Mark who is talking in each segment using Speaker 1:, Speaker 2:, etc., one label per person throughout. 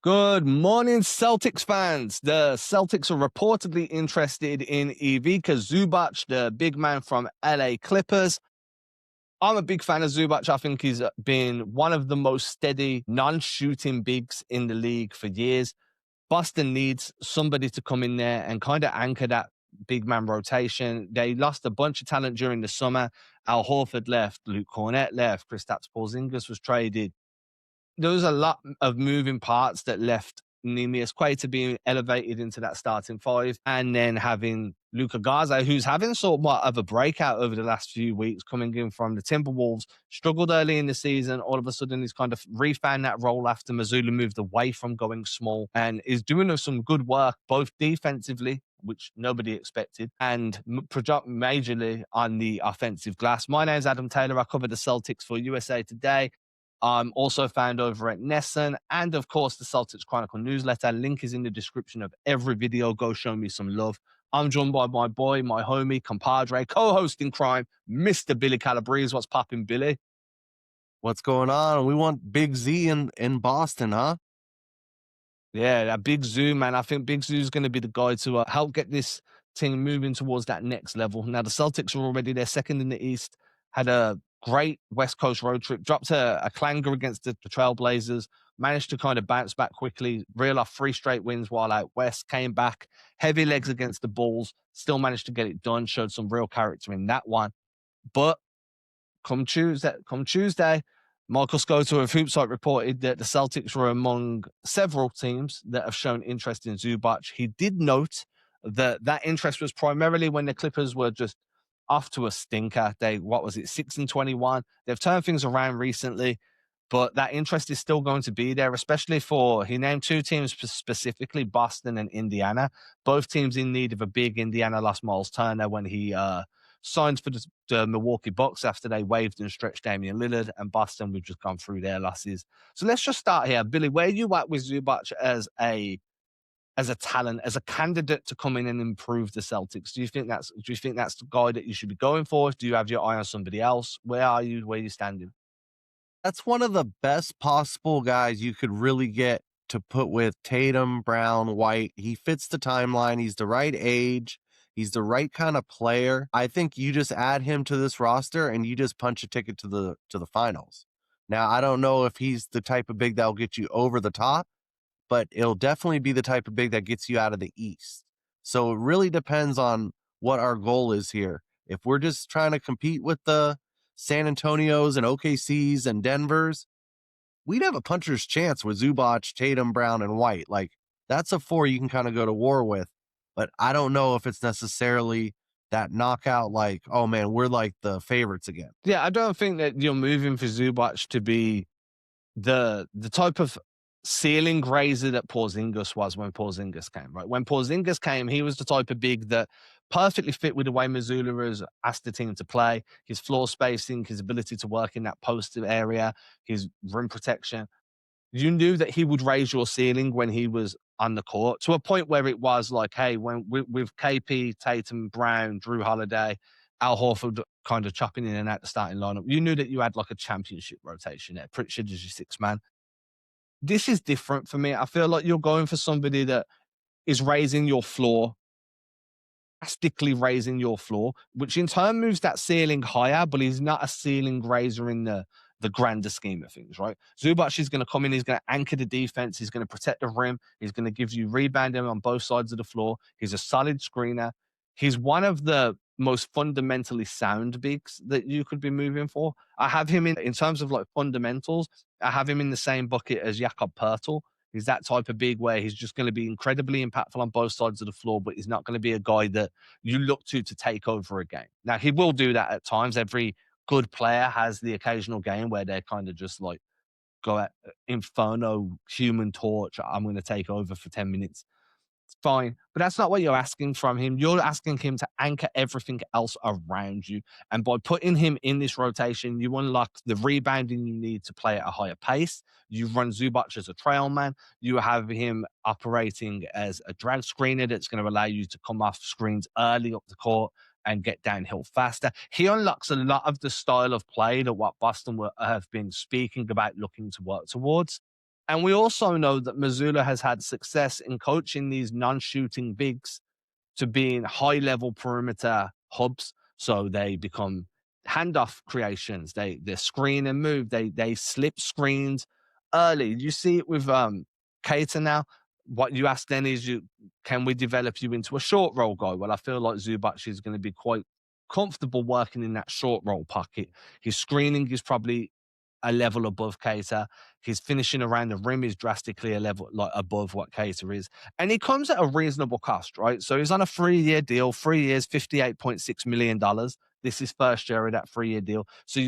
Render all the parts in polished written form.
Speaker 1: Good morning, Celtics fans. The Celtics are reportedly interested in Ivica Zubac, the big man from LA Clippers. I'm a big fan of Zubac. I think he's been one of the most steady non-shooting bigs in the league for years. Boston needs somebody to come in there and kind of anchor that big man rotation. They lost a bunch of talent during the summer. Al Horford left, Luke Cornett left, Kristaps Porzingis was traded. There was a lot of moving parts that left Neemias Queta being elevated into that starting five, and then having Luka Garza, who's having somewhat of a breakout over the last few weeks, coming in from the Timberwolves, struggled early in the season. All of a sudden, he's kind of refound that role after Mazzulla moved away from going small, and is doing some good work both defensively, which nobody expected, and project majorly on the offensive glass. My name is Adam Taylor. I cover the Celtics for USA Today. I'm also found over at Nesson and, of course, the Celtics Chronicle newsletter. Link is in the description of every video. Go show me some love. I'm joined by my boy, my homie, compadre, co-host in crime, Mr. Billy Calabrese. What's popping, Billy?
Speaker 2: What's going on? We want Big Z in Boston, huh?
Speaker 1: Yeah, that Big Zoo, man. I think Big Zoo is going to be the guy to help get this team moving towards that next level. Now, the Celtics are already there, second in the East, had a great West Coast road trip, dropped a clanger against the Trailblazers, managed to kind of bounce back quickly, reel off 3 straight wins while out West, came back, heavy legs against the Bulls, still managed to get it done, showed some real character in that one. But come Tuesday, Michael Scotto of Hoopsite reported that the Celtics were among several teams that have shown interest in Zubac. He did note that interest was primarily when the Clippers were just off to a stinker. 6-21. They've turned things around recently, but that interest is still going to be there, especially he named 2 teams specifically, Boston and Indiana. Both teams in need of a big. Indiana lost Miles Turner when he signed for the Milwaukee Bucks after they waived and stretched Damian Lillard, and Boston, we've just gone through their losses. So let's just start here. Billy, where you at with Zubac as a talent, as a candidate to come in and improve the Celtics? Do you think that's the guy that you should be going for? Do you have your eye on somebody else? Where are you? Where are you standing?
Speaker 2: That's one of the best possible guys you could really get to put with Tatum, Brown, White. He fits the timeline. He's the right age. He's the right kind of player. I think you just add him to this roster and you just punch a ticket to the finals. Now, I don't know if he's the type of big that'll get you over the top, but it'll definitely be the type of big that gets you out of the East. So it really depends on what our goal is here. If we're just trying to compete with the San Antonios and OKCs and Denvers, we'd have a puncher's chance with Zubac, Tatum, Brown, and White. Like, that's a 4 you can kind of go to war with. But I don't know if it's necessarily that knockout, like, oh man, we're like the favorites again.
Speaker 1: Yeah, I don't think that you're moving for Zubac to be the type of ceiling raiser that Porzingis was when Porzingis came, right? When Porzingis came, he was the type of big that perfectly fit with the way Mazzulla has asked the team to play, his floor spacing, his ability to work in that post area, his rim protection. You knew that he would raise your ceiling when he was on the court to a point where it was like, hey, when with KP, Tatum, Brown, Drew Holiday, Al Horford kind of chopping in and out the starting lineup, you knew that you had like a championship rotation there. Pritchard as your 6th man. This is different for me. I feel like you're going for somebody that is raising your floor, drastically raising your floor, which in turn moves that ceiling higher, but he's not a ceiling raiser in the grander scheme of things, right? Zubac is going to come in, he's going to anchor the defense, he's going to protect the rim, he's going to give you rebounding on both sides of the floor. He's a solid screener. He's one of the most fundamentally sound bigs that you could be moving for. I have him in terms of like fundamentals, I have him in the same bucket as Jakob Poeltl. He's that type of big where he's just going to be incredibly impactful on both sides of the floor, but he's not going to be a guy that you look to take over a game. Now, he will do that at times. Every good player has the occasional game where they're kind of just like, go at Inferno, Human Torch, I'm going to take over for 10 minutes. It's fine. But that's not what you're asking from him. You're asking him to anchor everything else around you. And by putting him in this rotation, you unlock the rebounding you need to play at a higher pace. You run Zubac as a trail man. You have him operating as a drag screener that's going to allow you to come off screens early up the court and get downhill faster. He unlocks a lot of the style of play that what Boston have been speaking about looking to work towards. And we also know that Missoula has had success in coaching these non-shooting bigs to being high level perimeter hubs. So they become handoff creations. They screen and move. They slip screens early. You see it with Cater now. What you ask then is, you can we develop you into a short roll guy? Well, I feel like Zubac is going to be quite comfortable working in that short roll pocket. His screening is probably a level above Cater. His finishing around the rim is drastically a level like above what Cater is. And he comes at a reasonable cost, right? So he's on a 3-year deal, 3 years, $58.6 million. This is first year of that 3-year deal. So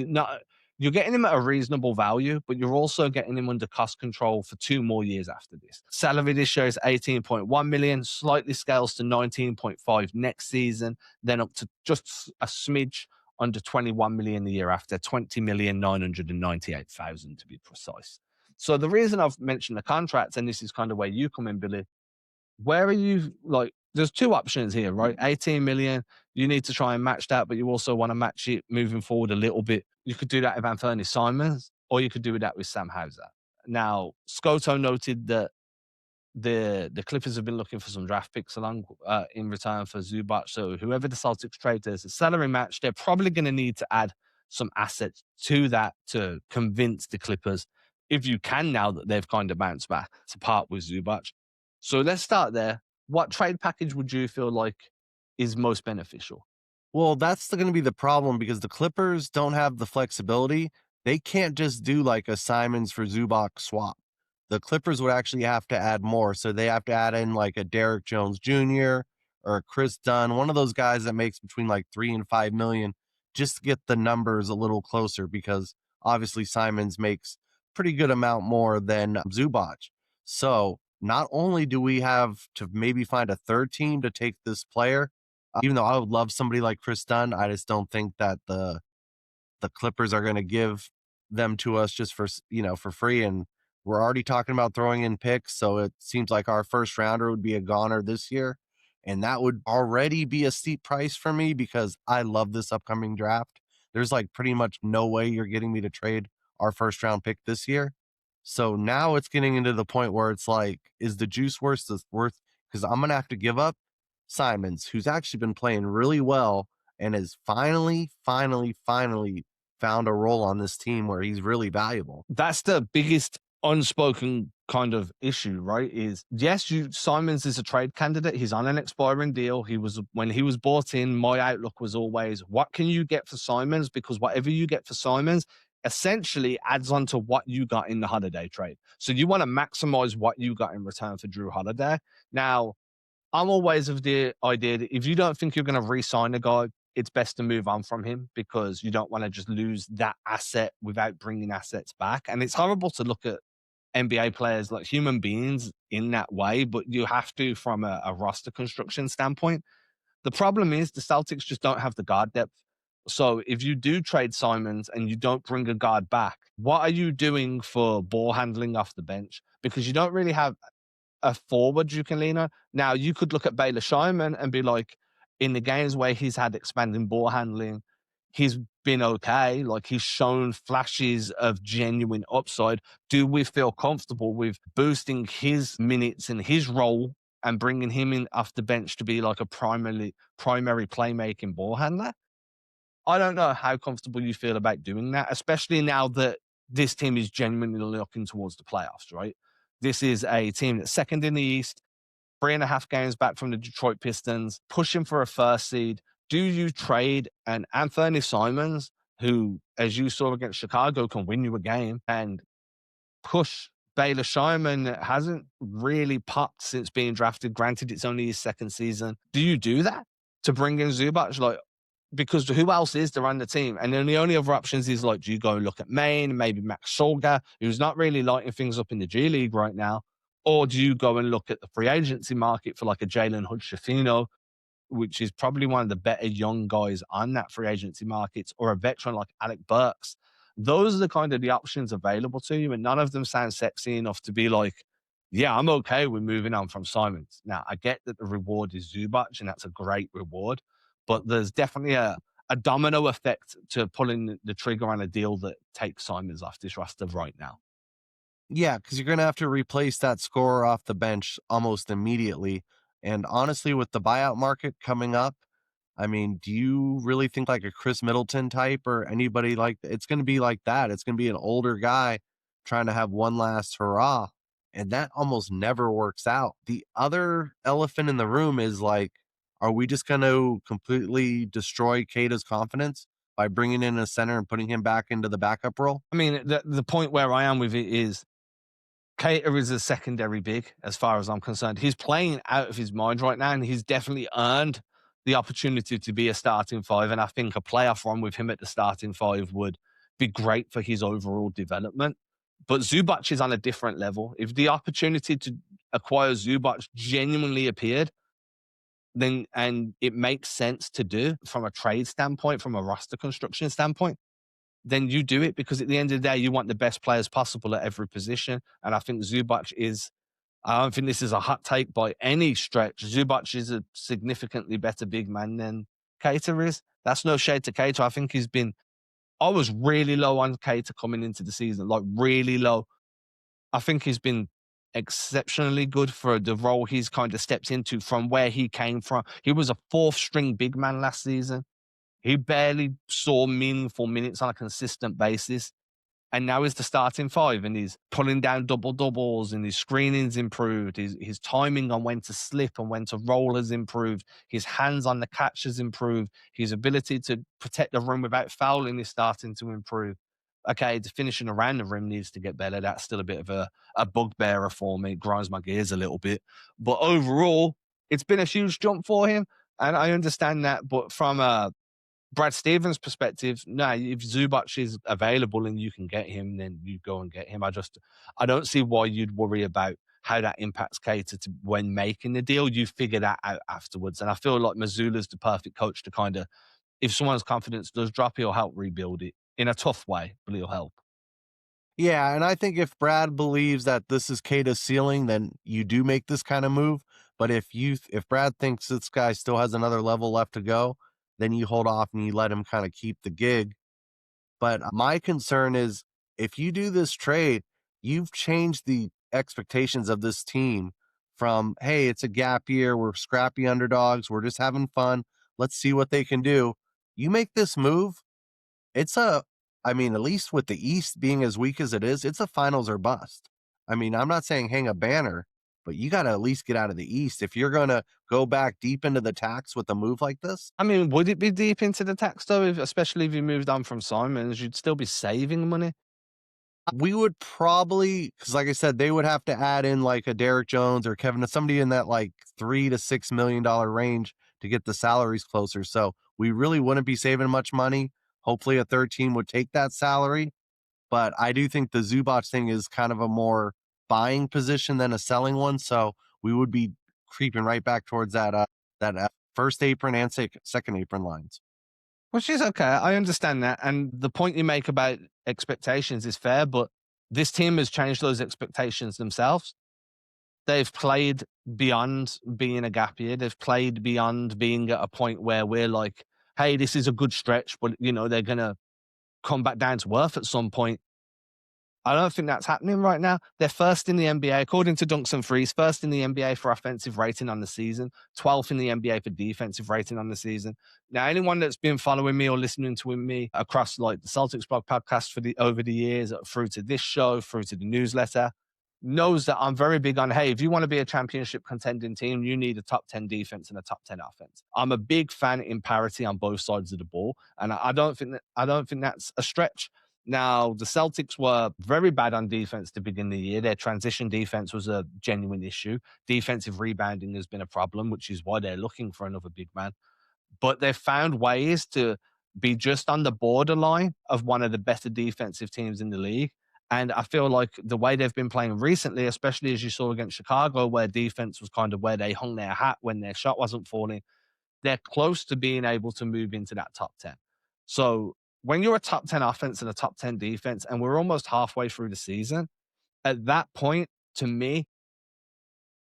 Speaker 1: you're getting him at a reasonable value, but you're also getting him under cost control for 2 more years after this. Salary this year is 18.1 million, slightly scales to 19.5 next season, then up to just a smidge under 21 million the year after, 20,998,000 to be precise. So the reason I've mentioned the contracts, and this is kind of where you come in, Billy, where are you like, there's two options here, right? 18 million, you need to try and match that, but you also want to match it moving forward a little bit. You could do that with Anfernee Simons, or you could do that with Sam Hauser. Now, Scoto noted that the Clippers have been looking for some draft picks along in return for Zubac. So whoever the Celtics trade, there's a salary match. They're probably going to need to add some assets to that to convince the Clippers, if you can, now that they've kind of bounced back, to part with Zubac. So let's start there. What trade package would you feel like is most beneficial?
Speaker 2: Well, that's going to be the problem because the Clippers don't have the flexibility. They can't just do like a Simons for Zubac swap. The Clippers would actually have to add more. So they have to add in like a Derrick Jones Jr. or a Chris Dunn, one of those guys that makes between like 3 and 5 million, just to get the numbers a little closer because obviously Simons makes pretty good amount more than Zubac. So not only do we have to maybe find a third team to take this player, even though I would love somebody like Chris Dunn, I just don't think that the Clippers are going to give them to us just for, for free. And we're already talking about throwing in picks. So it seems like our first rounder would be a goner this year. And that would already be a steep price for me because I love this upcoming draft. There's like pretty much no way you're getting me to trade our first round pick this year. So now it's getting into the point where it's like, is the juice worth? Because I'm going to have to give up Simons, who's actually been playing really well and has finally found a role on this team where he's really valuable.
Speaker 1: That's the biggest unspoken kind of issue, right? Is yes, you Simons is a trade candidate. He's on an expiring deal. He was when he was bought in, my outlook was always, what can you get for Simons? Because whatever you get for Simons essentially adds on to what you got in the Holiday trade. So you want to maximize what you got in return for Drew Holiday. Now, I'm always of the idea that if you don't think you're going to re-sign a guy, it's best to move on from him because you don't want to just lose that asset without bringing assets back. And it's horrible to look at NBA players like human beings in that way, but you have to from a roster construction standpoint. The problem is the Celtics just don't have the guard depth. So if you do trade Simons and you don't bring a guard back, what are you doing for ball handling off the bench? Because you don't really have a forward you can lean on. Now, you could look at Baylor Scheinman and be like, in the games where he's had expanding ball handling, he's been okay. Like, he's shown flashes of genuine upside. Do we feel comfortable with boosting his minutes and his role and bringing him in off the bench to be like a primary playmaking ball handler? I don't know how comfortable you feel about doing that, especially now that this team is genuinely looking towards the playoffs, right? This is a team that's second in the East, 3.5 games back from the Detroit Pistons, pushing for a first seed. Do you trade an Anfernee Simons, who, as you saw against Chicago, can win you a game, and push Baylor Scheinman, that hasn't really popped since being drafted? Granted, it's only his second season. Do you do that to bring in Zubac? Like, because who else is there on the team? And then the only other options is like, do you go and look at Maine, maybe Max Shulga, who's not really lighting things up in the G League right now? Or do you go and look at the free agency market for like a Jalen Hood-Schifino, which is probably one of the better young guys on that free agency market, or a veteran like Alec Burks? Those are the kind of the options available to you, and none of them sound sexy enough to be like, yeah, I'm okay with moving on from Simons. Now, I get that the reward is Zubac, and that's a great reward, but there's definitely a domino effect to pulling the trigger on a deal that takes Simons off this roster right now.
Speaker 2: Yeah, because you're gonna have to replace that scorer off the bench almost immediately. And honestly, with the buyout market coming up, I mean, do you really think like a Chris Middleton type or anybody like it's gonna be like that? It's gonna be an older guy trying to have one last hurrah, and that almost never works out. The other elephant in the room is like, are we just gonna completely destroy Kata's confidence by bringing in a center and putting him back into the backup role?
Speaker 1: I mean, the point where I am with it is Cater is a secondary big, as far as I'm concerned. He's playing out of his mind right now, and he's definitely earned the opportunity to be a starting five. And I think a playoff run with him at the starting five would be great for his overall development. But Zubac is on a different level. If the opportunity to acquire Zubac genuinely appeared, then and it makes sense to do from a trade standpoint, from a roster construction standpoint, then you do it because at the end of the day, you want the best players possible at every position. And I think Zubac is, I don't think this is a hot take by any stretch. Zubac is a significantly better big man than Cater is. That's no shade to Cater. I think he's been, I was really low on Cater coming into the season, like really low. I think he's been exceptionally good for the role he's kind of stepped into from where he came from. He was a fourth string big man last season. He barely saw meaningful minutes on a consistent basis. And now he's the starting five and he's pulling down double doubles and his screening's improved. His timing on when to slip and when to roll has improved. His hands on the catch has improved. His ability to protect the rim without fouling is starting to improve. Okay, the finishing around the rim needs to get better. That's still a bit of a bugbearer for me. It grinds my gears a little bit. But overall, it's been a huge jump for him. And I understand that. But from a Brad Stevens' perspective, no, if Zubac is available and you can get him, then you go and get him. I don't see why you'd worry about how that impacts Cater to when making the deal. You figure that out afterwards. And I feel like Missoula's the perfect coach to kind of, if someone's confidence does drop, he'll help rebuild it in a tough way, but he'll help.
Speaker 2: Yeah, and I think if Brad believes that this is Kata's ceiling, then you do make this kind of move. But if Brad thinks this guy still has another level left to go, then you hold off and you let him kind of keep the gig. But my concern is if you do this trade, you've changed the expectations of this team from, hey, it's a gap year, we're scrappy underdogs, we're just having fun, let's see what they can do. You make this move, it's a I mean, at least with the East being as weak as it is, it's a finals or bust. I mean, I'm not saying hang a banner, but you gotta at least get out of the East if you're gonna go back deep into the tax with a move like this.
Speaker 1: I mean, would it be deep into the tax though, especially if you moved on from Simons? You'd still be saving money.
Speaker 2: We would probably, because like I said, they would have to add in like a Derek Jones or Kevin, somebody in that like $3 to $6 million range to get the salaries closer. So we really wouldn't be saving much money. Hopefully a third team would take that salary. But I do think the Zubac thing is kind of a more buying position than a selling one. So we would be creeping right back towards that first apron and second apron lines.
Speaker 1: Which is okay. I understand that. And the point you make about expectations is fair, but this team has changed those expectations themselves. They've played beyond being a gap year. They've played beyond being at a point where we're like, hey, this is a good stretch, but they're gonna come back down to earth at some point. I don't think that's happening right now. They're first in the NBA, according to Dunks and Freeze, first in the NBA for offensive rating on the season, 12th in the NBA for defensive rating on the season. Now, anyone that's been following me or listening to me across like the Celtics blog podcast over the years, through to this show, through to the newsletter, knows that I'm very big on, hey, if you want to be a championship contending team, you need a top 10 defense and a top 10 offense. I'm a big fan in parity on both sides of the ball. And I don't think that's a stretch. Now, the Celtics were very bad on defense to begin the year. Their transition defense was a genuine issue. Defensive rebounding has been a problem, which is why they're looking for another big man. But they've found ways to be just on the borderline of one of the better defensive teams in the league. And I feel like the way they've been playing recently, especially as you saw against Chicago, where defense was kind of where they hung their hat when their shot wasn't falling, they're close to being able to move into that top 10. So when you're a top 10 offense and a top 10 defense, and we're almost halfway through the season, at that point, to me,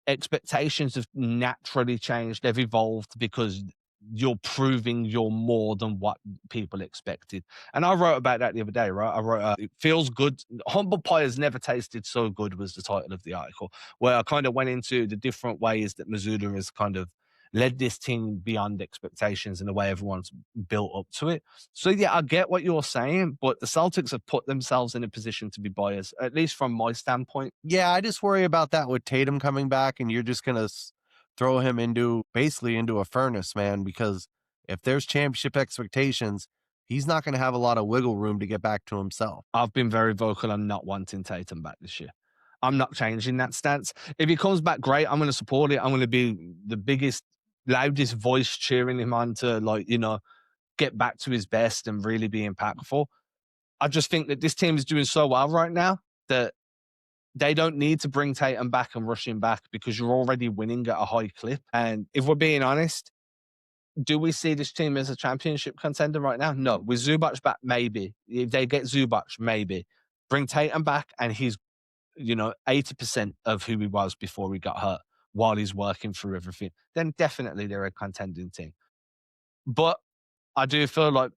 Speaker 1: expectations have naturally changed. They've evolved because you're proving you're more than what people expected. And I wrote about that the other day, right? I wrote, it feels good. Humble pie has never tasted so good was the title of the article, where I kind of went into the different ways that Missoula has kind of led this team beyond expectations and the way everyone's built up to it. So yeah, I get what you're saying, but the Celtics have put themselves in a position to be biased, at least from my standpoint.
Speaker 2: Yeah, I just worry about that with Tatum coming back, and you're just gonna throw him into basically into a furnace, man. Because if there's championship expectations, he's not gonna have a lot of wiggle room to get back to himself.
Speaker 1: I've been very vocal on not wanting Tatum back this year. I'm not changing that stance. If he comes back, great. I'm going to support it. I'm going to be the biggest, loudest voice cheering him on to, like, get back to his best and really be impactful. I just think that this team is doing so well right now that they don't need to bring Tatum back and rush him back because you're already winning at a high clip. And if we're being honest, do we see this team as a championship contender right now? No. With Zubac back, maybe. If they get Zubac, maybe. Bring Tatum back, and he's 80% of who he was before he got hurt while he's working through everything. Then definitely they're a contending team. But I do feel like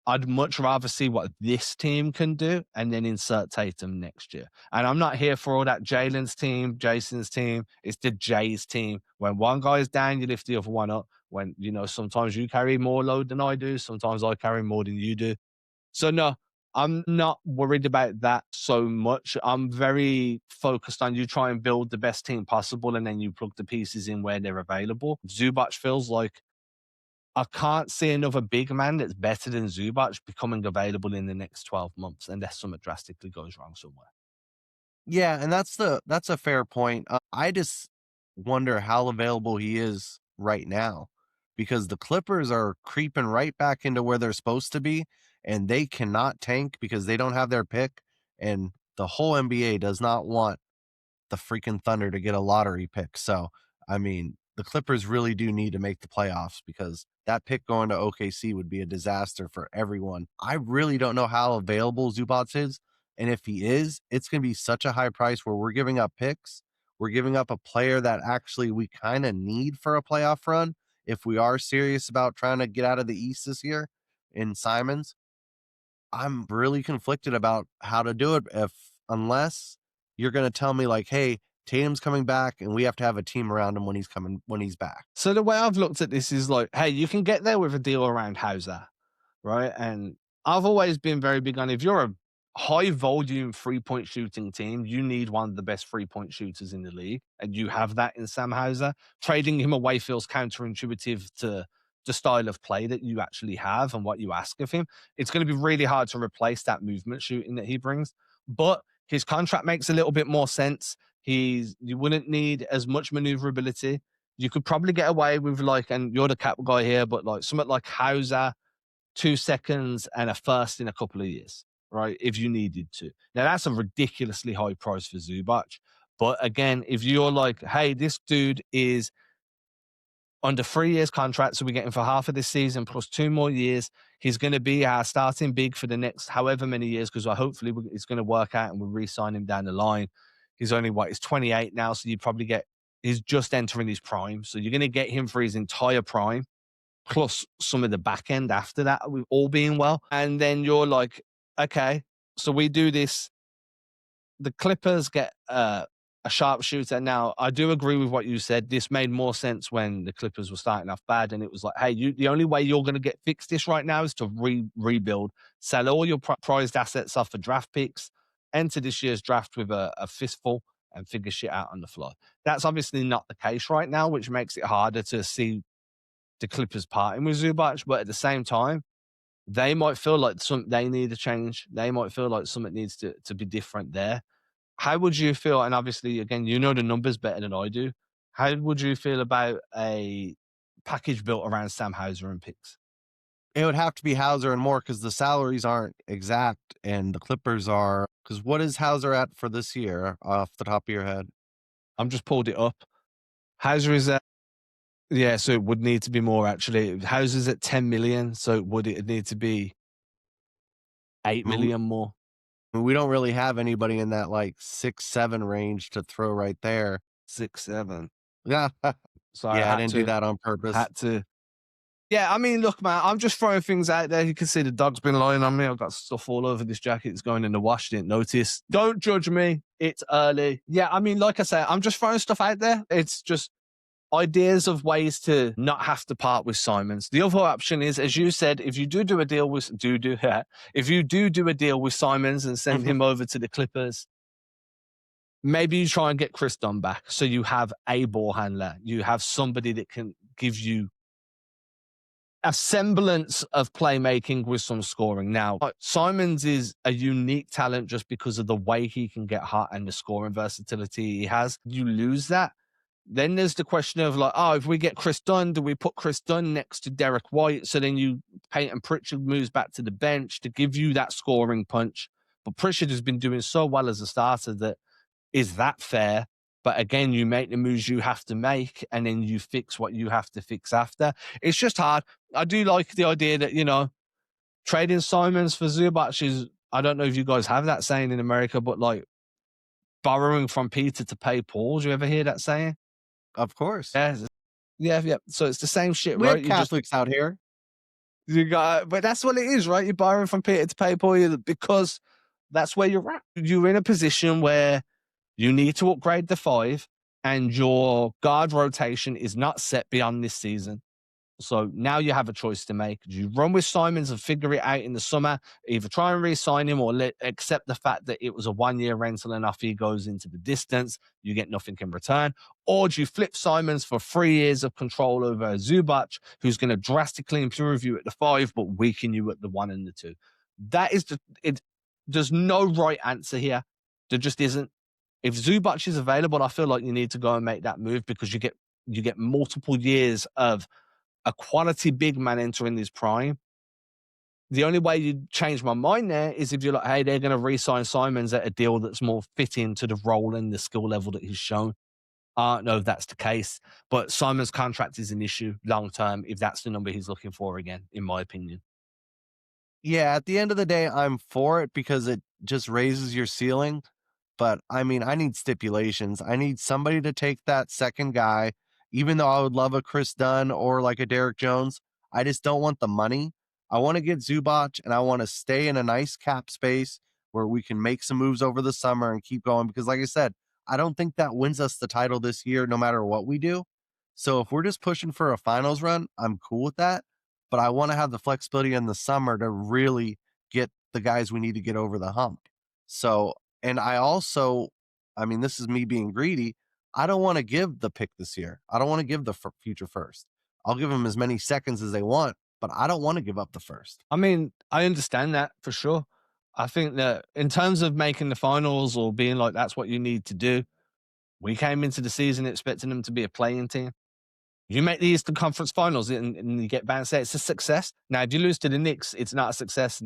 Speaker 1: I'd much rather see what this team can do and then insert Tatum next year. And I'm not here for all that Jalen's team, Jason's team. It's the Jay's team. When one guy is down, you lift the other one up. When, sometimes you carry more load than I do. Sometimes I carry more than you do. So no, I'm not worried about that so much. I'm very focused on you try and build the best team possible and then you plug the pieces in where they're available. Zubac feels like I can't see another big man that's better than Zubac becoming available in the next 12 months unless something drastically goes wrong somewhere.
Speaker 2: Yeah, and that's a fair point. I just wonder how available he is right now because the Clippers are creeping right back into where they're supposed to be, and they cannot tank because they don't have their pick, and the whole NBA does not want the freaking Thunder to get a lottery pick. So, I mean, the Clippers really do need to make the playoffs because that pick going to OKC would be a disaster for everyone. I really don't know how available Zubats is. And if he is, it's going to be such a high price where we're giving up picks. We're giving up a player that actually we kind of need for a playoff run if we are serious about trying to get out of the East this year in Simons. I'm really conflicted about how to do it unless you're gonna tell me like, "Hey, Tatum's coming back and we have to have a team around him when he's back."
Speaker 1: So the way I've looked at this is like, hey, you can get there with a deal around Hauser, right? And I've always been very big on if you're a high volume 3-point shooting team, you need one of the best 3-point shooters in the league. And you have that in Sam Hauser. Trading him away feels counterintuitive to the style of play that you actually have and what you ask of him. It's going to be really hard to replace that movement shooting that he brings. But his contract makes a little bit more sense. You wouldn't need as much maneuverability. You could probably get away with like, and you're the cap guy here, but like something like Hauser, 2 seconds and a first in a couple of years, right? If you needed to. Now that's a ridiculously high price for Zubac. But again, if you're like, hey, this dude is under 3 years contract, so we're getting for half of this season plus 2 more years. He's going to be our starting big for the next however many years because hopefully it's going to work out and we'll re-sign him down the line. He's only he's 28 now, so you probably he's just entering his prime, so you're going to get him for his entire prime plus some of the back end after that, with all being well. And then you're like, okay, so we do this. The Clippers get a sharpshooter. Now, I do agree with what you said. This made more sense when the Clippers were starting off bad, and it was like, hey, the only way you're going to get fixed this right now is to rebuild, sell all your prized assets off for draft picks, enter this year's draft with a fistful, and figure shit out on the fly. That's obviously not the case right now, which makes it harder to see the Clippers parting with Zubac. But at the same time, they might feel like they need a change. They might feel like something needs to be different there. How would you feel? And obviously, again, you know the numbers better than I do. How would you feel about a package built around Sam Hauser and picks?
Speaker 2: It would have to be Hauser and more because the salaries aren't exact, and the Clippers are. Because what is Hauser at for this year, off the top of your head?
Speaker 1: I'm just pulled it up. Hauser is at yeah, so it would need to be more actually. Hauser's at 10 million, so would it need to be 8
Speaker 2: I mean,
Speaker 1: million more?
Speaker 2: we don't really have anybody in that like 6-7 range to throw right there.
Speaker 1: 6, 7.
Speaker 2: Yeah,
Speaker 1: So I
Speaker 2: yeah, I
Speaker 1: had
Speaker 2: didn't do
Speaker 1: to
Speaker 2: that on purpose.
Speaker 1: had to. Yeah, I mean, look, man, I'm just throwing things out there. You can see the dog's been lying on me. I've got stuff all over this jacket. It's going in the wash. Didn't notice. Don't judge me. It's early. Yeah, I mean, like I say, I'm just throwing stuff out there. It's just ideas of ways to not have to part with Simons. The other option is, as you said, if you do a deal with if you do a deal with Simons and send him over to the Clippers, maybe you try and get Chris Dunn back, so you have a ball handler. You have somebody that can give you a semblance of playmaking with some scoring. Now, Simons is a unique talent just because of the way he can get hot and the scoring versatility he has. You lose that. Then there's the question of like, oh, if we get Chris Dunn, do we put Chris Dunn next to Derek White? So then Peyton Pritchard moves back to the bench to give you that scoring punch. But Pritchard has been doing so well as a starter that is that fair? But again, you make the moves you have to make and then you fix what you have to fix after. It's just hard. I do like the idea that, trading Simons for Zubac is, I don't know if you guys have that saying in America, but like borrowing from Peter to pay Paul. Do you ever hear that saying?
Speaker 2: Of course.
Speaker 1: Yeah. So it's the same shit,
Speaker 2: We
Speaker 1: right?
Speaker 2: have Catholics out here.
Speaker 1: But that's what it is, right? You're borrowing from Peter to pay Paul because that's where you're at. You're in a position where you need to upgrade the 5, and your guard rotation is not set beyond this season. So now you have a choice to make. Do you run with Simons and figure it out in the summer? Either try and re-sign him or accept the fact that it was a 1-year rental and off he goes into the distance. You get nothing in return. Or do you flip Simons for 3 years of control over Zubac, who's going to drastically improve you at the 5, but weaken you at the 1 and the 2? That is there's no right answer here. There just isn't. If Zubac is available, I feel like you need to go and make that move because you get multiple years of a quality big man entering his prime. The only way you change my mind there is if you're like, hey, they're going to re-sign Simons at a deal that's more fitting to the role and the skill level that he's shown. I don't know if that's the case, but Simons' contract is an issue long term if that's the number he's looking for again, in my opinion.
Speaker 2: Yeah, at the end of the day, I'm for it because it just raises your ceiling. But I mean, I need stipulations. I need somebody to take that second guy, even though I would love a Chris Dunn or like a Derek Jones. I just don't want the money. I want to get Zubac and I want to stay in a nice cap space where we can make some moves over the summer and keep going. Because, like I said, I don't think that wins us the title this year, no matter what we do. So if we're just pushing for a finals run, I'm cool with that. But I want to have the flexibility in the summer to really get the guys we need to get over the hump. So, and I mean, this is me being greedy. I don't want to give the pick this year. I don't want to give the future first. I'll give them as many seconds as they want, but I don't want to give up the first.
Speaker 1: I mean, I understand that for sure. I think that in terms of making the finals or being like that's what you need to do, we came into the season expecting them to be a playing team. You make the Eastern Conference Finals and you get bounced out, it's a success. Now, if you lose to the Knicks, it's not a success.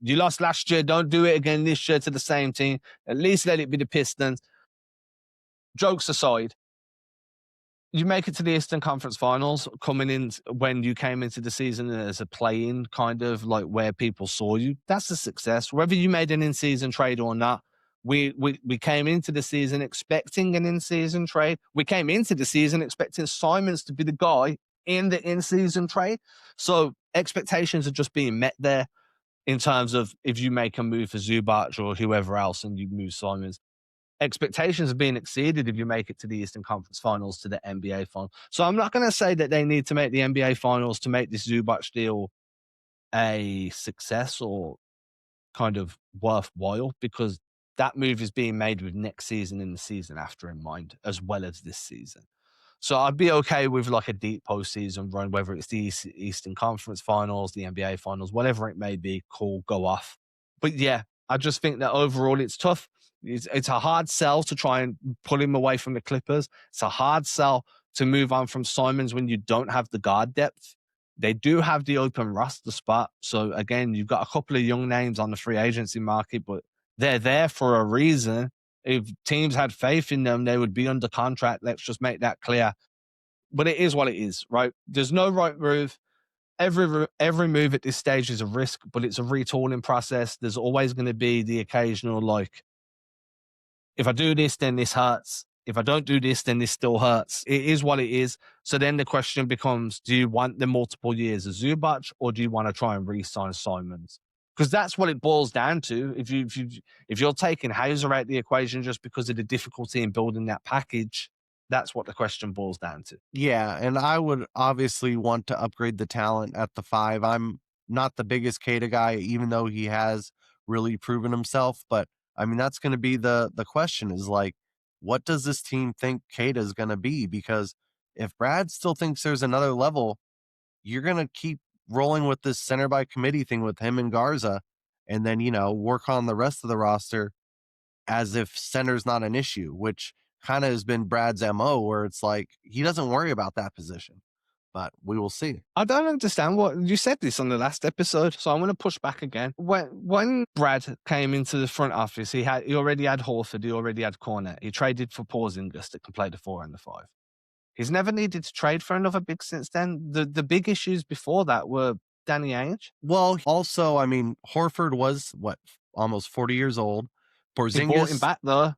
Speaker 1: You lost last year. Don't do it again this year to the same team. At least let it be the Pistons. Jokes aside, you make it to the Eastern Conference Finals coming in when you came into the season as a play-in kind of like where people saw you. That's a success. Whether you made an in-season trade or not, we came into the season expecting an in-season trade. We came into the season expecting Simons to be the guy in the in-season trade. So expectations are just being met there in terms of if you make a move for Zubac or whoever else and you move Simons. Expectations are being exceeded if you make it to the Eastern Conference Finals, to the NBA Final. So I'm not going to say that they need to make the NBA Finals to make this Zubac deal a success or kind of worthwhile, because that move is being made with next season and the season after in mind, as well as this season. So I'd be okay with like a deep postseason run, whether it's the Eastern Conference Finals, the NBA Finals, whatever it may be. Cool, go off. But yeah, I just think that overall it's tough. It's a hard sell to try and pull him away from the Clippers. It's a hard sell to move on from Simons when you don't have the guard depth. They do have the open roster spot. So again, you've got a couple of young names on the free agency market, but they're there for a reason. If teams had faith in them, they would be under contract. Let's just make that clear. But it is what it is, right? There's no right move. Every move at this stage is a risk, but it's a retooling process. There's always going to be the occasional, like, if I do this, then this hurts. if I don't do this, then this still hurts. It is what it is. So then the question becomes, do you want the multiple years of Zubac, or do you want to try and re-sign Simons? Because that's what it boils down to. If you're taking Hauser out the equation just because of the difficulty in building that package, that's what the question boils down to.
Speaker 2: Yeah, and I would obviously want to upgrade the talent at the 5. I'm not the biggest Kata guy, even though he has really proven himself. But I mean, that's going to be the question is like, what does this team think Kata is going to be? Because if Brad still thinks there's another level, you're going to keep rolling with this center by committee thing with him and Garza, and then, work on the rest of the roster as if center's not an issue, which kind of has been Brad's MO, where it's like he doesn't worry about that position. But we will see.
Speaker 1: I don't understand what you said this on the last episode, so I'm going to push back again. When Brad came into the front office, he already had Horford, he already had Cornet, he traded for Porzingis that can play the 4 and the 5. He's never needed to trade for another big since then. The big issues before that were Danny Ainge.
Speaker 2: Well, also, I mean, Horford was almost 40 years old.
Speaker 1: He brought him
Speaker 2: Porzingis,
Speaker 1: back though.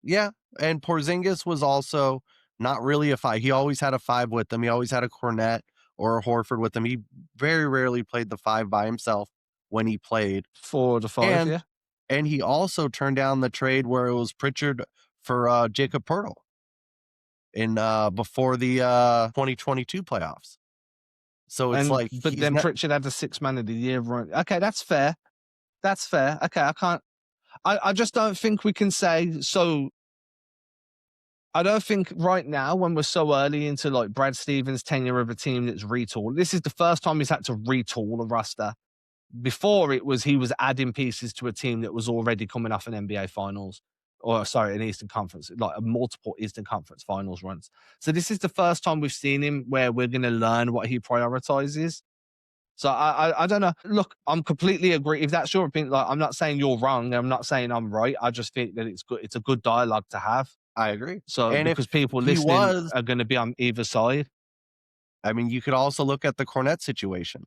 Speaker 2: yeah, and Porzingis was also not really a 5. He always had a 5 with him. He always had a Cornet or a Horford with him. He very rarely played the 5 by himself when he played.
Speaker 1: For the 5, yeah.
Speaker 2: And he also turned down the trade where it was Pritchard for Jacob Poeltl in before the 2022 playoffs. So it's
Speaker 1: but then Pritchard had the 6 man of the year run. Okay, that's fair. That's fair. Okay, I just don't think we can say so. I don't think right now, when we're so early into like Brad Stevens' tenure of a team that's retooled, this is the first time he's had to retool a roster. Before he was adding pieces to a team that was already coming off an NBA Finals, an Eastern Conference, like a multiple Eastern Conference Finals runs. So this is the first time we've seen him where we're going to learn what he prioritizes. So I don't know. Look, I'm completely agree. If that's your opinion, like I'm not saying you're wrong. I'm not saying I'm right. I just think that it's good. It's a good dialogue to have.
Speaker 2: I agree.
Speaker 1: So
Speaker 2: And
Speaker 1: because
Speaker 2: if
Speaker 1: people
Speaker 2: he
Speaker 1: listening are going to be on either side.
Speaker 2: I mean, you could also look at the Cornet situation.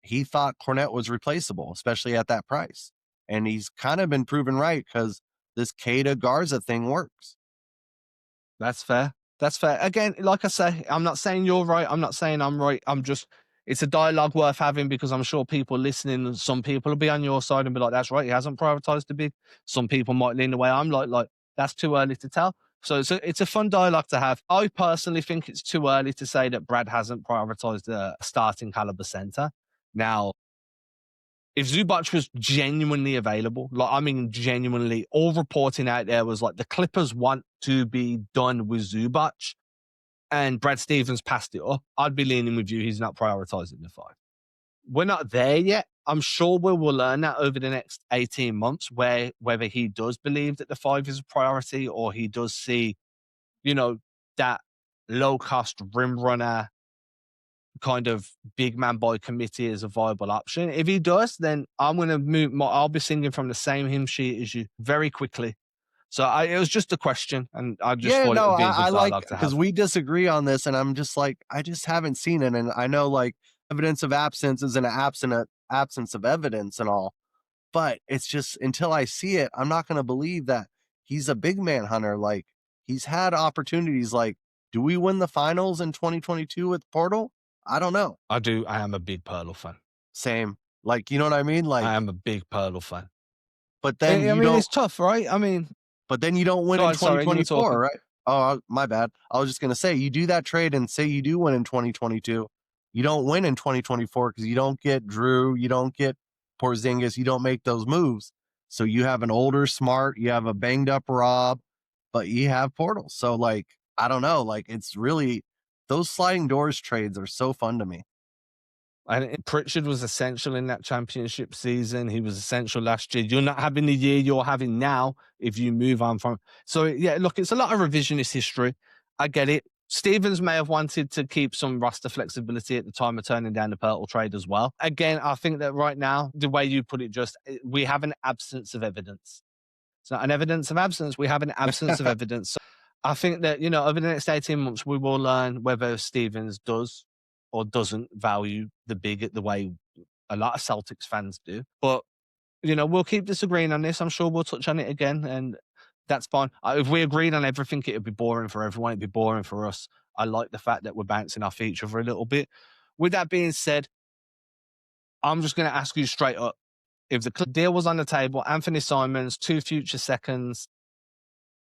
Speaker 2: He thought Cornet was replaceable, especially at that price. And he's kind of been proven right because this Kata Garza thing works.
Speaker 1: That's fair. That's fair. Again, like I say, I'm not saying you're right. I'm not saying I'm right. It's a dialogue worth having because I'm sure people listening, some people will be on your side and be like, that's right, he hasn't prioritized the big. Some people might lean away. I'm like, that's too early to tell. So it's a fun dialogue to have. I personally think it's too early to say that Brad hasn't prioritized a starting caliber center. Now, if Zubac was genuinely available, genuinely, all reporting out there was like the Clippers want to be done with Zubac and Brad Stevens passed it up, I'd be leaning with you. He's not prioritizing the 5. We're not there yet. I'm sure we will learn that over the next 18 months, whether he does believe that the 5 is a priority or he does see, that low-cost rim runner kind of big man by committee as a viable option. If he does, then I'm going to move. I'll be singing from the same hymn sheet as you very quickly. So it was just a question, and I just thought it would be a good dialogue to have.
Speaker 2: Because we disagree on this, and I'm just like, I just haven't seen it, and I know like evidence of absence is an absence of evidence and all, but it's just until I see it, I'm not going to believe that he's a big man hunter. Like he's had opportunities. Like, do we win the finals in 2022 with Portal? I don't know.
Speaker 1: I do. I am a big Poeltl fan.
Speaker 2: Same. Like, you know what I mean? Like,
Speaker 1: I am a big Poeltl fan.
Speaker 2: But then
Speaker 1: it's tough, right?
Speaker 2: But then you don't win in 2024, right? Oh, my bad. I was just going to say, you do that trade and say you do win in 2022. You don't win in 2024 because you don't get Drew, you don't get Porzingis, you don't make those moves. So you have an older Smart, you have a banged up Rob, but you have Portal. So like, I don't know. Like it's really, those sliding doors trades are so fun to me.
Speaker 1: And Pritchard was essential in that championship season. He was essential last year. You're not having the year you're having now if you move on from. So, yeah, look, it's a lot of revisionist history. I get it. Stevens may have wanted to keep some roster flexibility at the time of turning down the Poeltl trade as well. Again, I think that right now, the way you put it, we have an absence of evidence. It's not an evidence of absence. We have an absence of evidence. So I think that, over the next 18 months, we will learn whether Stevens does or doesn't value the big the way a lot of Celtics fans do. But, we'll keep disagreeing on this. I'm sure we'll touch on it again. And That's fine. If we agreed on everything, it'd be boring for everyone. It'd be boring for us. I like the fact that we're bouncing off each other a little bit. With that being said, I'm just going to ask you straight up. If the deal was on the table, Anfernee Simons, 2 future seconds,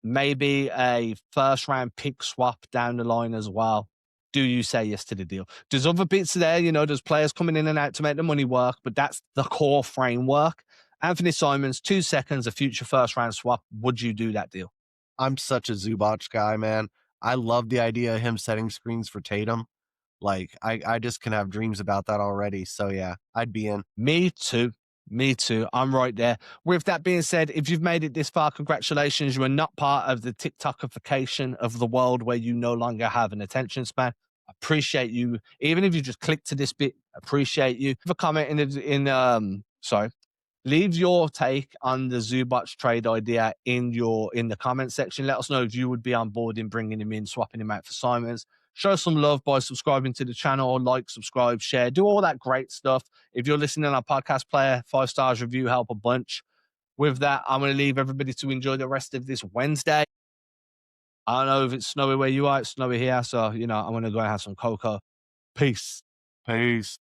Speaker 1: maybe a first round pick swap down the line as well, do you say yes to the deal? There's other bits there, there's players coming in and out to make the money work, but that's the core framework. Anfernee Simons, 2 seconds, a future first round swap. Would you do that deal?
Speaker 2: I'm such a Zubac guy, man. I love the idea of him setting screens for Tatum. Like, I just can have dreams about that already. So yeah, I'd be in.
Speaker 1: Me too. Me too. I'm right there. With that being said, if you've made it this far, congratulations. You are not part of the TikTokification of the world where you no longer have an attention span. Appreciate you. Even if you just click to this bit, appreciate you. Leave a comment leave your take on the Zubac trade idea in the comment section. Let us know if you would be on board in bringing him in, swapping him out for Simons. Show some love by subscribing to the channel, like, subscribe, share, do all that great stuff. If you're listening on a podcast player, 5 stars review help a bunch. With that, I'm going to leave everybody to enjoy the rest of this Wednesday. I don't know if it's snowy where you are. It's snowy here. So, I'm going to go and have some cocoa. Peace.
Speaker 2: Peace.